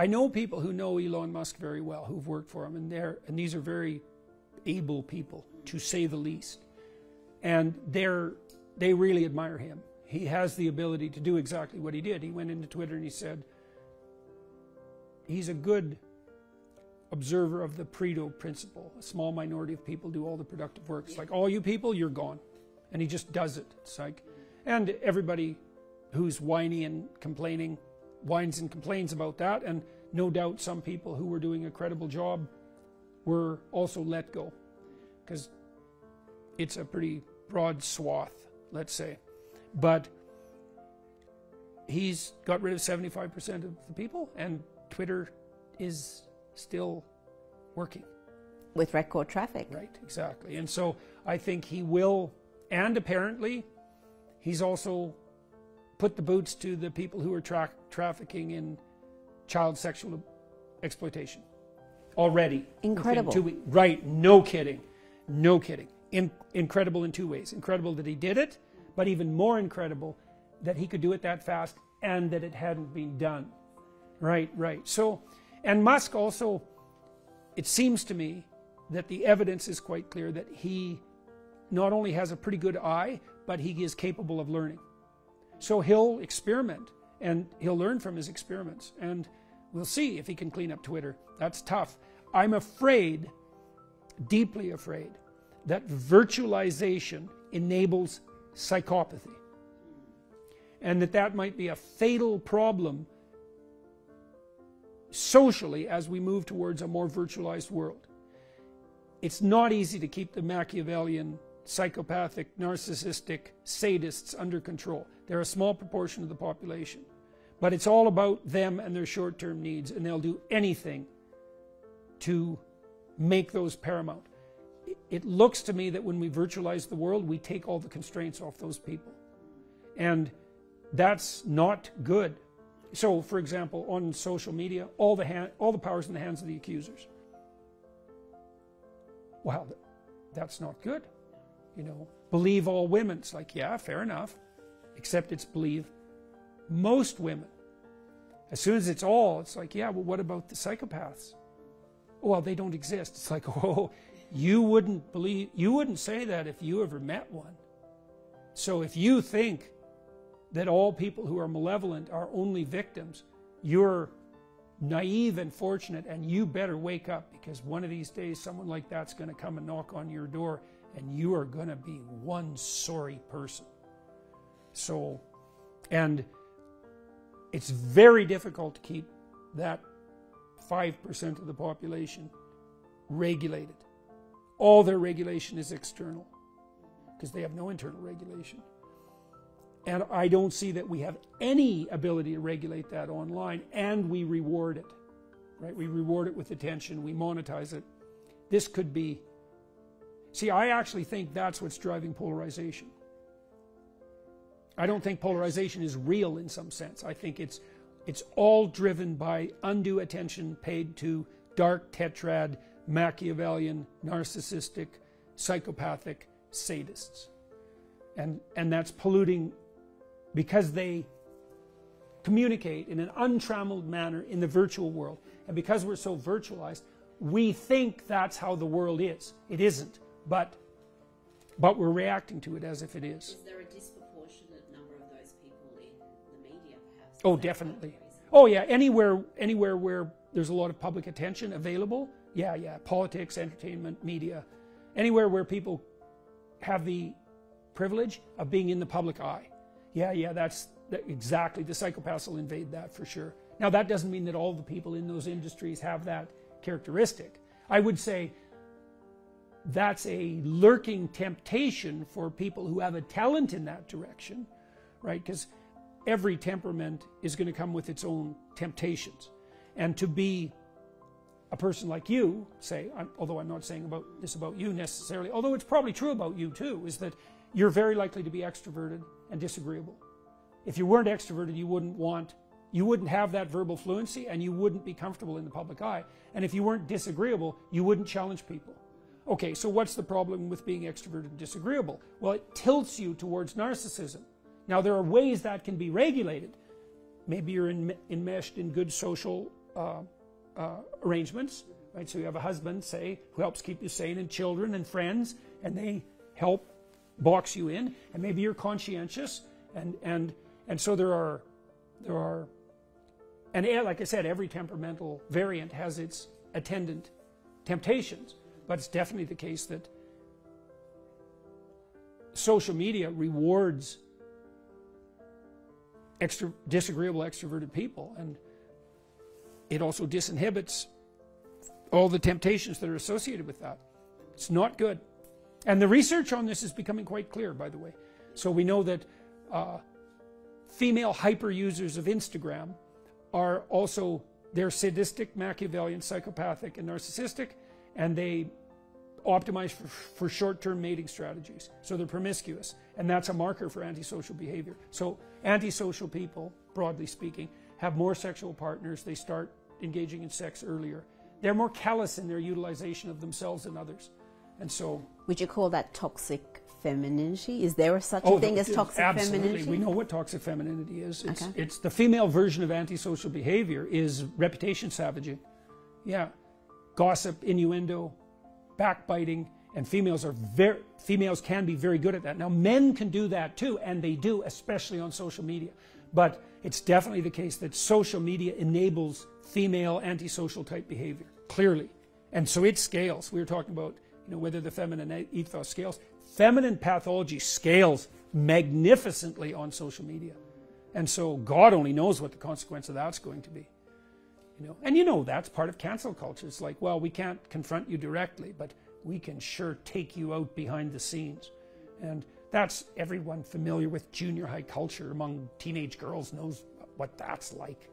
I know people who know Elon Musk very well, who've worked for him, and these are very able people, to say the least. And they really admire him. He has the ability to do exactly what he did. He went into Twitter and he said, he's a good observer of the Pareto principle. A small minority of people do all the productive work. It's like, all you people, you're gone. And he just does it. It's like, and everybody who's whiny and complaining whines and complains about that, and no doubt some people who were doing a credible job were also let go, because it's a pretty broad swath, let's say. But he's got rid of 75% of the people, and Twitter is still working. With record traffic. Right, exactly. And so I think he will, and apparently he's also put the boots to the people who are trafficking in child sexual exploitation already. Incredible. 2 weeks. Right, no kidding. No kidding. Incredible in two ways. Incredible that he did it, but even more incredible that he could do it that fast and that it hadn't been done. Right, right. So, and Musk also, it seems to me that the evidence is quite clear that he not only has a pretty good eye, but he is capable of learning. So he'll experiment, and he'll learn from his experiments, and we'll see if he can clean up Twitter. That's tough. I'm afraid, deeply afraid, that virtualization enables psychopathy, and that might be a fatal problem socially as we move towards a more virtualized world. It's not easy to keep the Machiavellian, psychopathic, narcissistic sadists under control. They're a small proportion of the population, but it's all about them and their short-term needs, and they'll do anything to make those paramount. It looks to me that when we virtualize the world, we take all the constraints off those people, and that's not good. So, for example, on social media, all the power's in the hands of the accusers. Well, that's not good. You know, believe all women. It's like, yeah, fair enough, except it's believe most women. As soon as it's all, it's like, yeah, well, what about the psychopaths? Well, they don't exist. It's like, oh, you wouldn't say that if you ever met one. So if you think that all people who are malevolent are only victims, you're naive and fortunate, and you better wake up, because one of these days someone like that's going to come and knock on your door, and you are going to be one sorry person. So, and it's very difficult to keep that 5% of the population regulated. All their regulation is external, because they have no internal regulation. And I don't see that we have any ability to regulate that online, and we reward it, right? We reward it with attention, we monetize it. This could be, see, I actually think that's what's driving polarization. I don't think polarization is real in some sense. I think it's all driven by undue attention paid to dark tetrad, Machiavellian, narcissistic, psychopathic sadists. And that's polluting, because they communicate in an untrammeled manner in the virtual world. And because we're so virtualized, we think that's how the world is. It isn't, but we're reacting to it as if it is. Is there a disproportionate number of those people in the media, perhaps? Oh, definitely. Oh, yeah, anywhere where there's a lot of public attention available, yeah, politics, entertainment, media, anywhere where people have the privilege of being in the public eye. Yeah, that's exactly, the psychopaths will invade that for sure. Now, that doesn't mean that all the people in those industries have that characteristic. I would say that's a lurking temptation for people who have a talent in that direction, right? Because every temperament is going to come with its own temptations. And to be a person like you, say, although I'm not saying this about you necessarily, although it's probably true about you too, is that you're very likely to be extroverted and disagreeable. If you weren't extroverted, you wouldn't have that verbal fluency, and you wouldn't be comfortable in the public eye. And if you weren't disagreeable, you wouldn't challenge people. Okay, so what's the problem with being extroverted and disagreeable? Well, it tilts you towards narcissism. Now, there are ways that can be regulated. Maybe you're enmeshed in good social arrangements, right? So you have a husband, say, who helps keep you sane, and children and friends, and they help box you in, and maybe you're conscientious, and so there are, and like I said, every temperamental variant has its attendant temptations, but it's definitely the case that social media rewards disagreeable extroverted people, and it also disinhibits all the temptations that are associated with that. It's not good. And the research on this is becoming quite clear, by the way. So we know that female hyper users of Instagram are also, they're sadistic, Machiavellian, psychopathic, and narcissistic, and they optimize for short-term mating strategies. So they're promiscuous, and that's a marker for antisocial behavior. So antisocial people, broadly speaking, have more sexual partners. They start engaging in sex earlier. They're more callous in their utilization of themselves and others. And so... Would you call that toxic femininity? Is there such a thing as toxic absolutely. femininity? We know what toxic femininity is. It's, okay. It's the female version of antisocial behavior is reputation savaging. Yeah. Gossip, innuendo, backbiting, and females can be very good at that. Now men can do that too, and they do, especially on social media. But it's definitely the case that social media enables female antisocial type behavior, clearly. And so it scales. We were talking about, you know, whether the feminine ethos scales. Feminine pathology scales magnificently on social media. And so God only knows what the consequence of that's going to be. You know, and you know that's part of cancel culture. It's like, well, we can't confront you directly, but we can sure take you out behind the scenes. And that's, everyone familiar with junior high culture among teenage girls knows what that's like.